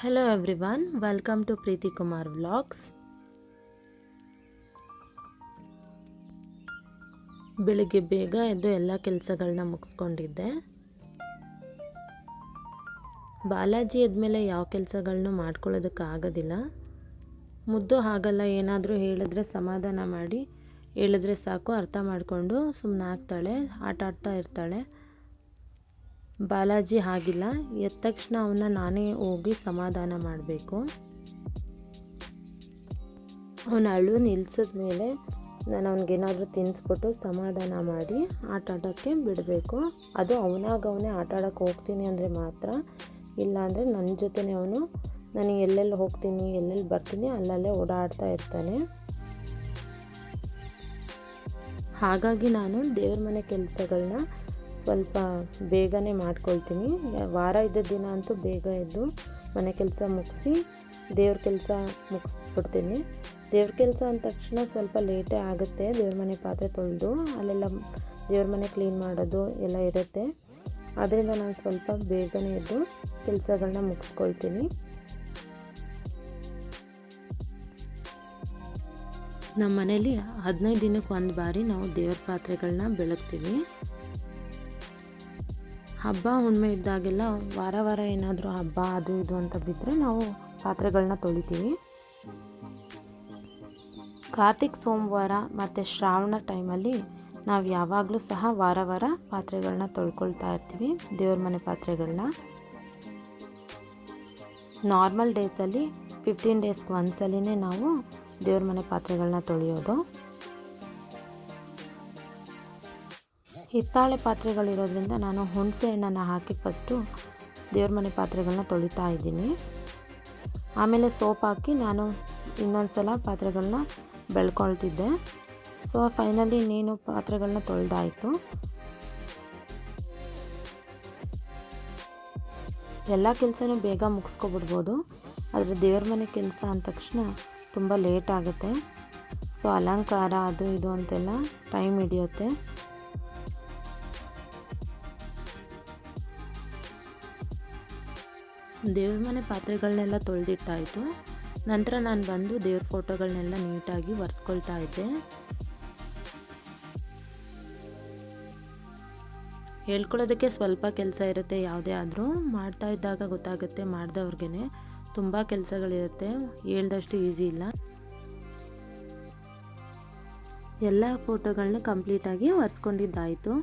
Hello everyone, welcome to Preeti Kumar Vlogs. ಬೆಳಿಗ್ಗೆ ಬೇಗ ಎದ್ದು ಎಲ್ಲ ಕೆಲಸಗಳನ್ನ ಮುಗಿಸ್ಕೊಂಡಿದ್ದೆ. ಬಾಲಾಜಿ ಎದ್ಮೇಲೆ ಯಾವ ಕೆಲಸಗಳನ್ನು ಮಾಡ್ಕೊಳ್ಳೋದಕ್ಕೆ ಆಗೋದಿಲ್ಲ. ಮುದ್ದು ಹಾಗಲ್ಲ, ಏನಾದರೂ ಹೇಳಿದ್ರೆ ಸಮಾಧಾನ ಮಾಡಿ ಹೇಳಿದ್ರೆ ಸಾಕು, ಅರ್ಥ ಮಾಡಿಕೊಂಡು ಸುಮ್ಮನೆ ಆಗ್ತಾಳೆ, ಆಟ ಆಡ್ತಾ ಇರ್ತಾಳೆ. ಬಾಲಾಜಿ ಹಾಗಿಲ್ಲ, ಎದ್ದ ತಕ್ಷಣ ಅವನ್ನ ನಾನೇ ಹೋಗಿ ಸಮಾಧಾನ ಮಾಡಬೇಕು. ಅವನ ಅಳು ನಿಲ್ಲಿಸಿದ ಮೇಲೆ ನಾನು ಅವನಿಗೇನಾದರೂ ತಿನ್ನಿಸ್ಬಿಟ್ಟು ಸಮಾಧಾನ ಮಾಡಿ ಆಟ ಆಡೋಕ್ಕೆ ಬಿಡಬೇಕು. ಅದು ಅವನೇ ಆಟ ಆಡೋಕ್ಕೆ ಹೋಗ್ತೀನಿ ಅಂದರೆ ಮಾತ್ರ, ಇಲ್ಲಾಂದರೆ ನನ್ನ ಜೊತೆನೇ ಅವನು ನನಗೆ ಎಲ್ಲೆಲ್ಲಿ ಹೋಗ್ತೀನಿ ಎಲ್ಲೆಲ್ಲಿ ಬರ್ತೀನಿ ಅಲ್ಲಲ್ಲೇ ಓಡಾಡ್ತಾ ಇರ್ತಾನೆ. ಹಾಗಾಗಿ ನಾನು ದೇವ್ರ ಮನೆ ಕೆಲಸಗಳನ್ನ ಸ್ವಲ್ಪ ಬೇಗನೆ ಮಾಡ್ಕೊಳ್ತೀನಿ. ವಾರ ಇದ್ದ ದಿನ ಅಂತೂ ಬೇಗ ಎದ್ದು ಮನೆ ಕೆಲಸ ಮುಗಿಸಿ ದೇವ್ರ ಕೆಲಸ ಮುಗಿಸ್ಬಿಡ್ತೀನಿ. ದೇವ್ರ ಕೆಲಸ ಅಂದ ತಕ್ಷಣ ಸ್ವಲ್ಪ ಲೇಟೇ ಆಗುತ್ತೆ. ದೇವ್ರ ಮನೆ ಪಾತ್ರೆ ತೊಳೆದು ಅಲ್ಲೆಲ್ಲ ದೇವ್ರ ಮನೆ ಕ್ಲೀನ್ ಮಾಡೋದು ಎಲ್ಲ ಇರುತ್ತೆ. ಆದ್ದರಿಂದ ನಾನು ಸ್ವಲ್ಪ ಬೇಗನೆ ಎದ್ದು ಕೆಲಸಗಳನ್ನ ಮುಗಿಸ್ಕೊಳ್ತೀನಿ. ನಮ್ಮ ಮನೇಲಿ 15 ದಿನಕ್ಕೆ ಒಂದು ಬಾರಿ ನಾವು ದೇವ್ರ ಪಾತ್ರೆಗಳನ್ನ ಬೆಳಗ್ತೀವಿ. ಹಬ್ಬ ಹುಣ್ಣಿಮೆ ಇದ್ದಾಗೆಲ್ಲ ವಾರ ಏನಾದರೂ ಹಬ್ಬ ಅದು ಇದು ಅಂತ ಬಿದ್ದರೆ ನಾವು ಪಾತ್ರೆಗಳನ್ನ ತೊಳಿತೀವಿ. ಕಾರ್ತಿಕ್ ಸೋಮವಾರ ಮತ್ತು ಶ್ರಾವಣ ಟೈಮಲ್ಲಿ ನಾವು ಯಾವಾಗಲೂ ಸಹ ವಾರ ಪಾತ್ರೆಗಳನ್ನ ತೊಳ್ಕೊಳ್ತಾ ಇರ್ತೀವಿ, ದೇವ್ರ ಮನೆ ಪಾತ್ರೆಗಳನ್ನ. ನಾರ್ಮಲ್ ಡೇಸಲ್ಲಿ 15 ಡೇಸ್ಗೆ ಒಂದ್ಸಲಿನೇ ನಾವು ದೇವ್ರ ಮನೆ ಪಾತ್ರೆಗಳನ್ನ ತೊಳೆಯೋದು. ಹಿತ್ತಾಳೆ ಪಾತ್ರೆಗಳಿರೋದ್ರಿಂದ ನಾನು ಹುಣಸೆ ಹಣ್ಣನ್ನು ಹಾಕಿ ಫಸ್ಟು ದೇವ್ರ ಮನೆ ಪಾತ್ರೆಗಳನ್ನ ತೊಳಿತಾ ಇದ್ದೀನಿ. ಆಮೇಲೆ ಸೋಪ್ ಹಾಕಿ ನಾನು ಇನ್ನೊಂದು ಸಲ ಪಾತ್ರೆಗಳನ್ನ ಬೆಳ್ಕೊಳ್ತಿದ್ದೆ. ಸೊ ಫೈನಲಿ ಇನ್ನೇನು ಪಾತ್ರೆಗಳನ್ನ ತೊಳೆದಾಯಿತು. ಎಲ್ಲ ಕೆಲಸನೂ ಬೇಗ ಮುಗಿಸ್ಕೊಬಿಡ್ಬೋದು, ಆದರೆ ದೇವ್ರ ಮನೆ ಕೆಲಸ ಅಂದ ತಕ್ಷಣ ತುಂಬ ಲೇಟ್ ಆಗುತ್ತೆ. ಸೊ ಅಲಂಕಾರ ಅದು ಇದು ಅಂತೆಲ್ಲ ಟೈಮ್ ಹಿಡಿಯುತ್ತೆ. ದೇವ್ರ ಮನೆ ಪಾತ್ರೆಗಳನ್ನೆಲ್ಲ ತೊಳೆದಿಟ್ಟಾಯಿತು. ನಂತರ ನಾನು ಬಂದು ದೇವ್ರ ಫೋಟೋಗಳನ್ನೆಲ್ಲ ನೀಟಾಗಿ ಒರೆಸ್ಕೊಳ್ತಾ ಇದ್ದೆ. ಹೇಳ್ಕೊಳ್ಳೋದಕ್ಕೆ ಸ್ವಲ್ಪ ಕೆಲಸ ಇರುತ್ತೆ, ಯಾವುದೇ ಆದರೂ ಮಾಡ್ತಾ ಇದ್ದಾಗ ಗೊತ್ತಾಗುತ್ತೆ. ಮಾಡಿದವ್ರಿಗೇ ತುಂಬ ಕೆಲಸಗಳಿರುತ್ತೆ, ಹೇಳ್ದಷ್ಟು ಈಸಿ ಇಲ್ಲ. ಎಲ್ಲ ಫೋಟೋಗಳನ್ನ ಕಂಪ್ಲೀಟಾಗಿ ಒರೆಸ್ಕೊಂಡಿದ್ದಾಯಿತು.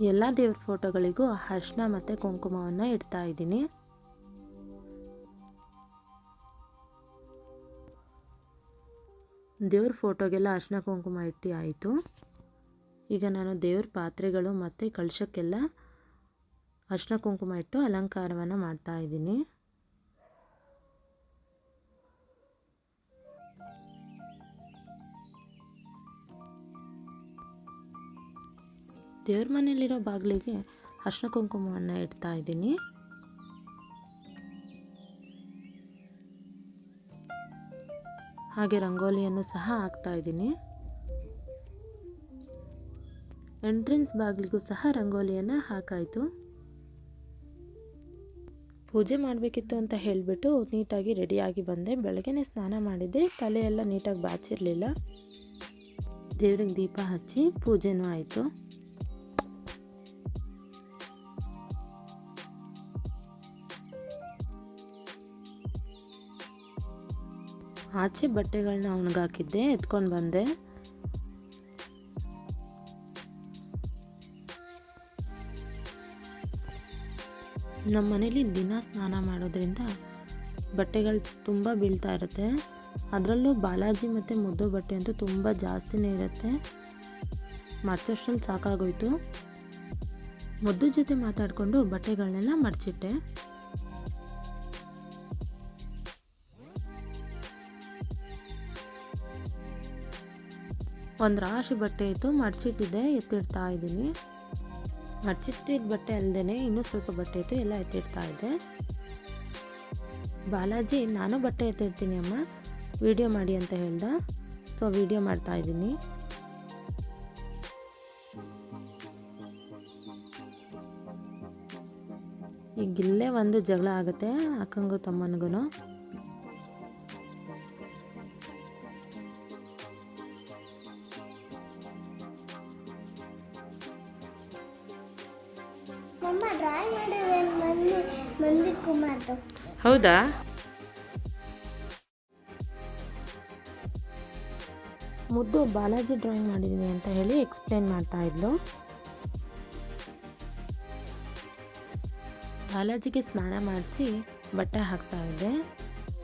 ಎಲ್ಲ ದೇವ್ರ ಫೋಟೋಗಳಿಗೂ ಅರಿಶಿನ ಮತ್ತು ಕುಂಕುಮವನ್ನು ಇಡ್ತಾ ಇದ್ದೀನಿ. ದೇವ್ರ ಫೋಟೋಗೆಲ್ಲ ಅರಿಶಿನ ಕುಂಕುಮ ಇಟ್ಟು ಆಯಿತು. ಈಗ ನಾನು ದೇವ್ರ ಪಾತ್ರೆಗಳು ಮತ್ತು ಕಳಶಕ್ಕೆಲ್ಲ ಅರಿಶಿನ ಕುಂಕುಮ ಇಟ್ಟು ಅಲಂಕಾರವನ್ನು ಮಾಡ್ತಾ ಇದ್ದೀನಿ. ದೇವ್ರ ಮನೆಯಲ್ಲಿರೋ ಬಾಗಿಲಿಗೆ ಅರಿಶಿನ ಕುಂಕುಮವನ್ನು ಇಡ್ತಾ ಇದ್ದೀನಿ. ಹಾಗೆ ರಂಗೋಲಿಯನ್ನು ಸಹ ಹಾಕ್ತಾ ಇದ್ದೀನಿ. ಎಂಟ್ರೆನ್ಸ್ ಬಾಗಿಲಿಗೂ ಸಹ ರಂಗೋಲಿಯನ್ನು ಹಾಕಾಯಿತು. ಪೂಜೆ ಮಾಡಬೇಕಿತ್ತು ಅಂತ ಹೇಳಿಬಿಟ್ಟು ನೀಟಾಗಿ ರೆಡಿಯಾಗಿ ಬಂದೆ. ಬೆಳಗ್ಗೆನೇ ಸ್ನಾನ ಮಾಡಿದ್ದೆ, ತಲೆ ಎಲ್ಲ ನೀಟಾಗಿ ಬಾಚಿರಲಿಲ್ಲ. ದೇವ್ರಿಗೆ ದೀಪ ಹಚ್ಚಿ ಪೂಜೆನೂ ಆಯಿತು. ಆಚೆ ಬಟ್ಟೆಗಳನ್ನ ಒಣಗಾಕಿದ್ದೆ, ಎತ್ಕೊಂಡು ಬಂದೆ. ನಮ್ಮ ಮನೇಲಿ ದಿನ ಸ್ನಾನ ಮಾಡೋದ್ರಿಂದ ಬಟ್ಟೆಗಳು ತುಂಬ ಬೀಳ್ತಾ ಇರುತ್ತೆ. ಅದರಲ್ಲೂ ಬಾಲಾಜಿ ಮತ್ತು ಮುದ್ದು ಬಟ್ಟೆ ಅಂತೂ ತುಂಬ ಜಾಸ್ತಿನೇ ಇರುತ್ತೆ. ಮರ್ಚೋಷ್ಟ್ರಲ್ಲಿ ಸಾಕಾಗೋಯ್ತು. ಮುದ್ದು ಜೊತೆ ಮಾತಾಡಿಕೊಂಡು ಬಟ್ಟೆಗಳನ್ನೆಲ್ಲ ಮಡಚಿಟ್ಟೆ. ಒಂದು ರಾಶಿ ಬಟ್ಟೆ ಇತ್ತು, ಮಡಚಿಟ್ಟಿದ್ದೆ, ಎತ್ತಿಡ್ತಾ ಇದ್ದೀನಿ. ಮಡಚಿಟ್ಟಿದ್ದ ಬಟ್ಟೆ ಅಲ್ಲದೆ ಇನ್ನೂ ಸ್ವಲ್ಪ ಬಟ್ಟೆ ಇತ್ತು, ಎಲ್ಲ ಎತ್ತಿಡ್ತಾ ಇದ್ದೆ. ಬಾಲಾಜಿ ನಾನು ಬಟ್ಟೆ ಎತ್ತಿಡ್ತೀನಿ ಅಮ್ಮ, ವಿಡಿಯೋ ಮಾಡಿ ಅಂತ ಹೇಳ್ದ. ಸೊ ವಿಡಿಯೋ ಮಾಡ್ತಾ ಇದ್ದೀನಿ. ಈಗ ಇಲ್ಲೇ ಒಂದು ಜಗಳ ಆಗುತ್ತೆ ಅಕ್ಕಂಗೂ ತಮ್ಮನಿಗೂ. ಹೌದಾ? ಮುದ್ದು ಬಾಲಾಜಿ ಡ್ರಾಯಿಂಗ್ ಮಾಡಿದ್ದೀನಿ ಅಂತ ಹೇಳಿ ಎಕ್ಸ್ಪ್ಲೇನ್ ಮಾಡ್ತಾ ಇದ್ಲು. ಬಾಲಾಜಿಗೆ ಸ್ನಾನ ಮಾಡಿಸಿ ಬಟ್ಟೆ ಹಾಕ್ತಾ ಇದ್ದೆ.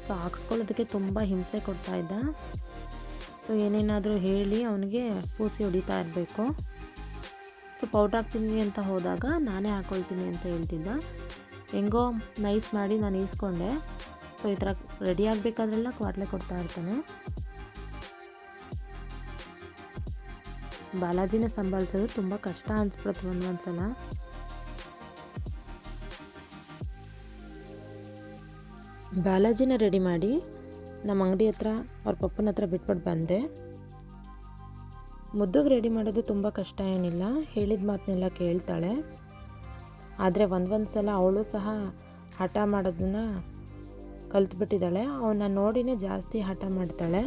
ಸೊ ಹಾಕ್ಸ್ಕೊಳ್ಳೋದಕ್ಕೆ ತುಂಬ ಹಿಂಸೆ ಕೊಡ್ತಾ ಇದ್ದ. ಸೊ ಏನೇನಾದರೂ ಹೇಳಿ ಅವನಿಗೆ ಪೂಸಿ ಹೊಡಿತಾ ಇರಬೇಕು. ಸೊ ಪೌಡ್ರ್ ಹಾಕ್ತೀನಿ ಅಂತ ಹೋದಾಗ ನಾನೇ ಹಾಕ್ಕೊಳ್ತೀನಿ ಅಂತ ಹೇಳ್ತಿದ್ದ. ಹೆಂಗೋ ನೈಸ್ ಮಾಡಿ ನಾನು ಈಸ್ಕೊಂಡೆ. ಸೊ ಈ ಥರ ರೆಡಿ ಆಗಬೇಕಾದ್ರೆಲ್ಲ ಕ್ವಾಟ್ಲೆ ಕೊಡ್ತಾ ಇರ್ತಾನೆ. ಬಾಲಾಜಿನ ಸಂಭಾಳಿಸೋದು ತುಂಬ ಕಷ್ಟ ಅನ್ಸ್ಬಿಡುತ್ತೆ ಒಂದೊಂದ್ಸಲ. ಬಾಲಾಜಿನ ರೆಡಿ ಮಾಡಿ ನಮ್ಮ ಅಂಗಡಿ ಹತ್ರ ಅವ್ರ ಪಪ್ಪನ ಹತ್ರ ಬಿಟ್ಬಿಟ್ಟು ಬಂದೆ. ಮುದ್ದುಗೆ ರೆಡಿ ಮಾಡೋದು ತುಂಬ ಕಷ್ಟ ಏನಿಲ್ಲ, ಹೇಳಿದ ಮಾತನ್ನೆಲ್ಲ ಕೇಳ್ತಾಳೆ. ಆದರೆ ಒಂದು ಸಲ ಅವಳು ಸಹ ಹಠ ಮಾಡೋದನ್ನ ಕಲ್ತ್ಬಿಟ್ಟಿದ್ದಾಳೆ. ಅವನ್ನ ನೋಡಿನೇ ಜಾಸ್ತಿ ಹಠ ಮಾಡ್ತಾಳೆ.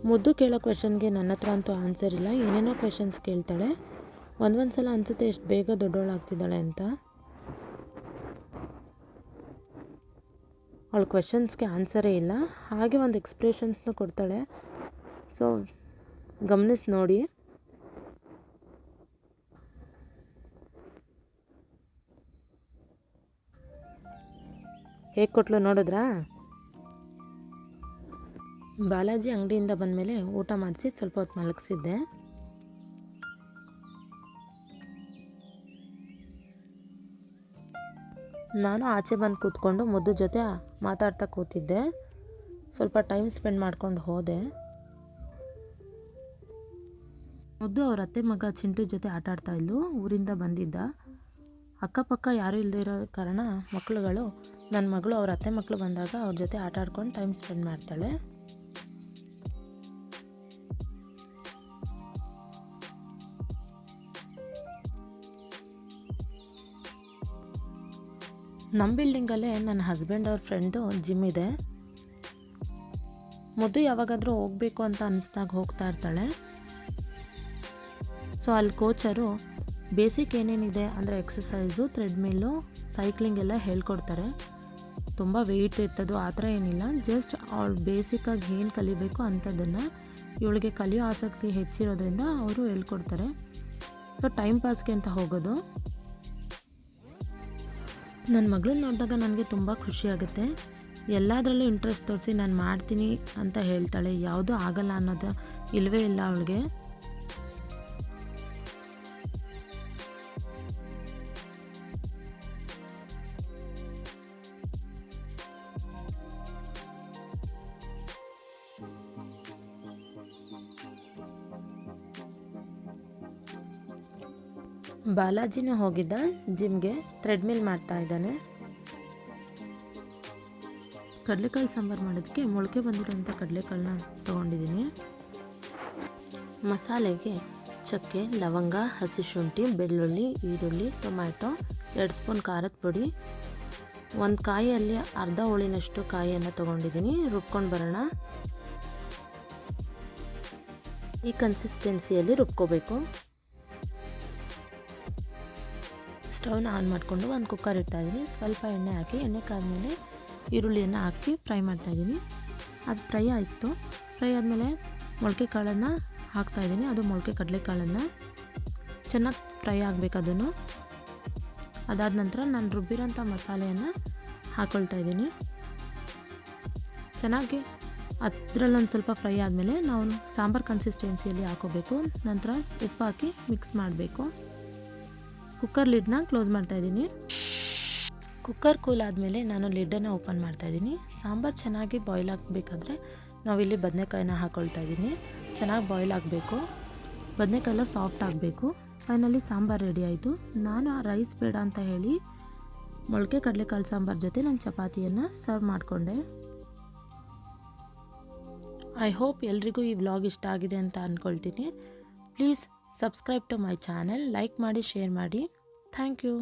ಮುದ್ದು ಕೇಳೋ ಕ್ವೆಶನ್ಗೆ ನನ್ನ ಹತ್ರ ಅಂತೂ ಆನ್ಸರ್ ಇಲ್ಲ, ಏನೇನೋ ಕ್ವೆಶನ್ಸ್ ಕೇಳ್ತಾಳೆ. ಒಂದು ಸಲ ಅನಿಸುತ್ತೆ ಎಷ್ಟು ಬೇಗ ದೊಡ್ಡವಳಾಗ್ತಿದ್ದಾಳೆ ಅಂತ. ಅವಳ ಕ್ವೆಶನ್ಸ್ಗೆ ಆನ್ಸರೇ ಇಲ್ಲ, ಹಾಗೆ ಒಂದು ಎಕ್ಸ್ಪ್ರೆಷನ್ಸ್ನೂ ಕೊಡ್ತಾಳೆ. ಸೊ ಗಮನಿಸಿ ನೋಡಿ. ಹೇಗೆ ಕೊಟ್ಲು ನೋಡಿದ್ರಾ? ಬಾಲಾಜಿ ಅಂಗಡಿಯಿಂದ ಬಂದಮೇಲೆ ಊಟ ಮಾಡಿಸಿ ಸ್ವಲ್ಪ ಹೊತ್ತು ಮಲಗಿಸಿದ್ದೆ. ನಾನು ಆಚೆ ಬಂದು ಕೂತ್ಕೊಂಡು ಮುದ್ದು ಜೊತೆ ಮಾತಾಡ್ತಾ ಕೂತಿದ್ದೆ. ಸ್ವಲ್ಪ ಟೈಮ್ ಸ್ಪೆಂಡ್ ಮಾಡ್ಕೊಂಡು ಹೋದೆ. ಮುದ್ದು ಅವ್ರ ಅತ್ತೆ ಮಗ ಚಿಂಟು ಜೊತೆ ಆಟ ಆಡ್ತಾ ಇದ್ಲು. ಊರಿಂದ ಬಂದಿದ್ದ. ಅಕ್ಕಪಕ್ಕ ಯಾರೂ ಇಲ್ಲದೆ ಇರೋ ಕಾರಣ ಮಕ್ಕಳುಗಳು, ನನ್ನ ಮಗಳು ಅವ್ರ ಅತ್ತೆ ಮಕ್ಕಳು ಬಂದಾಗ ಅವ್ರ ಜೊತೆ ಆಟ ಆಡ್ಕೊಂಡು ಟೈಮ್ ಸ್ಪೆಂಡ್ ಮಾಡ್ತಾಳೆ. ನಮ್ಮ ಬಿಲ್ಡಿಂಗಲ್ಲೇ ನನ್ನ ಹಸ್ಬೆಂಡ್ ಅವ್ರ ಫ್ರೆಂಡು ಜಿಮ್ ಇದೆ. ಮುದ್ದು ಯಾವಾಗಾದರೂ ಹೋಗಬೇಕು ಅಂತ ಅನಿಸ್ದಾಗ ಹೋಗ್ತಾ ಇರ್ತಾಳೆ. ಸೊ ಅಲ್ಲಿ ಕೋಚರು ಬೇಸಿಕ್ ಏನೇನಿದೆ ಅಂದರೆ ಎಕ್ಸಸೈಸು, ಥ್ರೆಡ್ಮಿಲ್ಲು, ಸೈಕ್ಲಿಂಗ್ ಎಲ್ಲ ಹೇಳ್ಕೊಡ್ತಾರೆ. ತುಂಬ ವೆಯ್ಟ್ ಎತ್ತೋದು ಆ ಥರ ಏನಿಲ್ಲ, ಜಸ್ಟ್ ಅವಳು ಬೇಸಿಕ್ಕಾಗಿ ಏನು ಕಲಿಬೇಕು ಅಂಥದ್ದನ್ನು ಇವಳಿಗೆ ಕಲಿಯೋ ಆಸಕ್ತಿ ಹೆಚ್ಚಿರೋದ್ರಿಂದ ಅವರು ಹೇಳ್ಕೊಡ್ತಾರೆ. ಸೊ ಟೈಮ್ ಪಾಸ್ಗೆ ಅಂತ ಹೋಗೋದು. ನನ್ನ ಮಗಳನ್ನ ನೋಡಿದಾಗ ನನಗೆ ತುಂಬ ಖುಷಿಯಾಗುತ್ತೆ. ಎಲ್ಲದರಲ್ಲೂ ಇಂಟ್ರೆಸ್ಟ್ ತೋರಿಸಿ ನಾನು ಮಾಡ್ತೀನಿ ಅಂತ ಹೇಳ್ತಾಳೆ. ಯಾವುದೂ ಆಗಲ್ಲ ಅನ್ನೋದು ಇಲ್ಲವೇ ಇಲ್ಲ ಅವಳಿಗೆ. ಬಾಲಾಜಿನೂ ಹೋಗಿದ್ದ ಜಿಮ್ಗೆ, ಥ್ರೆಡ್ಮಿಲ್ ಮಾಡ್ತಾ ಇದ್ದಾನೆ. ಕಡಲೆಕಾಳು ಸಾಂಬಾರು ಮಾಡೋದಕ್ಕೆ ಮೊಳಕೆ ಬಂದಿರೋಂಥ ಕಡಲೆಕಾಳನ್ನ ತೊಗೊಂಡಿದ್ದೀನಿ. ಮಸಾಲೆಗೆ ಚಕ್ಕೆ, ಲವಂಗ, ಹಸಿ ಶುಂಠಿ, ಬೆಳ್ಳುಳ್ಳಿ, ಈರುಳ್ಳಿ, ಟೊಮ್ಯಾಟೊ, 2 ಸ್ಪೂನ್ ಖಾರದ ಪುಡಿ, ಒಂದು ಕಾಯಲ್ಲಿ ಅರ್ಧ ಹೋಳಿನಷ್ಟು ಕಾಯಿಯನ್ನು ತೊಗೊಂಡಿದ್ದೀನಿ. ರುಬ್ಕೊಂಡು ಬರೋಣ. ಈ ಕನ್ಸಿಸ್ಟೆನ್ಸಿಯಲ್ಲಿ ರುಬ್ಕೋಬೇಕು. ಸ್ಟವ್ನ ಆನ್ ಮಾಡಿಕೊಂಡು ಒಂದು ಕುಕ್ಕರ್ ಇಡ್ತಾಯಿದ್ದೀನಿ. ಸ್ವಲ್ಪ ಎಣ್ಣೆ ಹಾಕಿ, ಎಣ್ಣೆ ಕಾದ್ಮೇಲೆ ಈರುಳ್ಳಿಯನ್ನು ಹಾಕಿ ಫ್ರೈ ಮಾಡ್ತಾಯಿದ್ದೀನಿ. ಅದು ಫ್ರೈ ಆಯಿತು. ಫ್ರೈ ಆದಮೇಲೆ ಮೊಳಕೆ ಕಾಳನ್ನು ಹಾಕ್ತಾಯಿದ್ದೀನಿ. ಅದು ಮೊಳಕೆ ಕಡಲೆಕಾಳನ್ನು ಚೆನ್ನಾಗಿ ಫ್ರೈ ಆಗಬೇಕು. ಅದನ್ನು ಅದಾದ ನಂತರ ನಾನು ರುಬ್ಬಿರೋಂಥ ಮಸಾಲೆಯನ್ನು ಹಾಕ್ಕೊಳ್ತಾಯಿದ್ದೀನಿ. ಚೆನ್ನಾಗಿ ಅದರಲ್ಲೊಂದು ಸ್ವಲ್ಪ ಫ್ರೈ ಆದಮೇಲೆ ನಾವು ಸಾಂಬಾರು ಕನ್ಸಿಸ್ಟೆನ್ಸಿಯಲ್ಲಿ ಹಾಕೋಬೇಕು. ನಂತರ ಉಪ್ಪು ಹಾಕಿ ಮಿಕ್ಸ್ ಮಾಡಬೇಕು. ಕುಕ್ಕರ್ ಲಿಡ್ನ ಕ್ಲೋಸ್ ಮಾಡ್ತಾಯಿದ್ದೀನಿ. ಕುಕ್ಕರ್ ಕೂಲ್ ಆದಮೇಲೆ ನಾನು ಲಿಡ್ಡನ್ನು ಓಪನ್ ಮಾಡ್ತಾಯಿದ್ದೀನಿ. ಸಾಂಬಾರು ಚೆನ್ನಾಗಿ ಬಾಯ್ಲ್ ಆಗಬೇಕಾದ್ರೆ ನಾವಿಲ್ಲಿ ಬದನೆಕಾಯಿನ ಹಾಕ್ಕೊಳ್ತಾ ಇದ್ದೀನಿ. ಚೆನ್ನಾಗಿ ಬಾಯ್ಲ್ ಆಗಬೇಕು. ಬದನೆಕಾಯೆಲ್ಲ ಸಾಫ್ಟ್ ಆಗಬೇಕು. ಫೈನಲಿ ಸಾಂಬಾರು ರೆಡಿ ಆಯಿತು. ನಾನು ಆ ರೈಸ್ ಬೇಡ ಅಂತ ಹೇಳಿ ಮೊಳಕೆ ಕಡಲೆಕಾಳು ಸಾಂಬಾರು ಜೊತೆ ನಾನು ಚಪಾತಿಯನ್ನು ಸರ್ವ್ ಮಾಡಿಕೊಂಡೆ. ಐ ಹೋಪ್ ಎಲ್ರಿಗೂ ಈ ವ್ಲಾಗ್ ಇಷ್ಟ ಆಗಿದೆ ಅಂತ ಅಂದ್ಕೊಳ್ತೀನಿ. Please subscribe to my channel, like ಮಾಡಿ, ಶೇರ್ ಮಾಡಿ. Thank you.